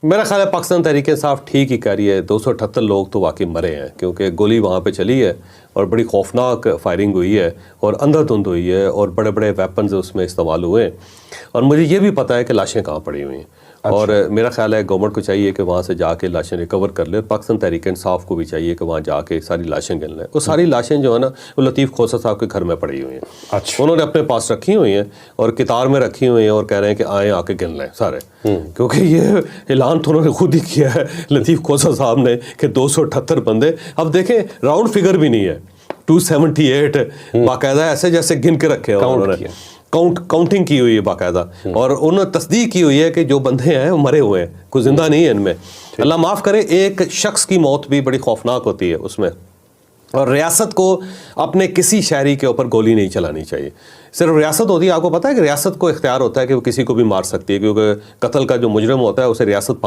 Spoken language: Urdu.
میرا خیال ہے پاکستان تحریک انصاف ٹھیک ہی کہہ رہی ہے. 278 لوگ تو واقعی مرے ہیں کیونکہ گولی وہاں پہ چلی ہے اور بڑی خوفناک فائرنگ ہوئی ہے اور اندھا دھند ہوئی ہے اور بڑے بڑے ویپنز اس میں استعمال ہوئے ہیں. اور مجھے یہ بھی پتہ ہے کہ لاشیں کہاں پڑی ہوئی ہیں. اور میرا خیال ہے گورنمنٹ کو چاہیے کہ وہاں سے جا کے لاشیں ریکور کر لے. پاکستان تحریک انصاف کو بھی چاہیے کہ وہاں جا کے ساری لاشیں گن لیں. وہ ساری لاشیں جو ہے نا وہ لطیف کھوسہ صاحب کے گھر میں پڑی ہوئی ہیں. انہوں نے اپنے پاس رکھی ہوئی ہیں اور قطار میں رکھی ہوئی ہیں اور کہہ رہے ہیں کہ آئیں آ کے گن لیں سارے. کیونکہ یہ اعلان تو انہوں نے خود ہی کیا ہے لطیف کھوسہ صاحب نے کہ 278 بندے. اب دیکھیں راؤنڈ فگر بھی نہیں ہے, 278 باقاعدہ ایسے جیسے گن کے رکھے ہیں انہوں نے. کاؤنٹنگ کی ہوئی ہے باقاعدہ, اور انہوں نے تصدیق کی ہوئی ہے کہ جو بندے ہیں وہ مرے ہوئے ہیں, کوئی زندہ نہیں ہے ان میں. اللہ معاف کرے, ایک شخص کی موت بھی بڑی خوفناک ہوتی ہے اس میں. اور ریاست کو اپنے کسی شہری کے اوپر گولی نہیں چلانی چاہیے. صرف ریاست ہوتی ہے, آپ کو پتہ ہے کہ ریاست کو اختیار ہوتا ہے کہ وہ کسی کو بھی مار سکتی ہے, کیونکہ قتل کا جو مجرم ہوتا ہے اسے ریاست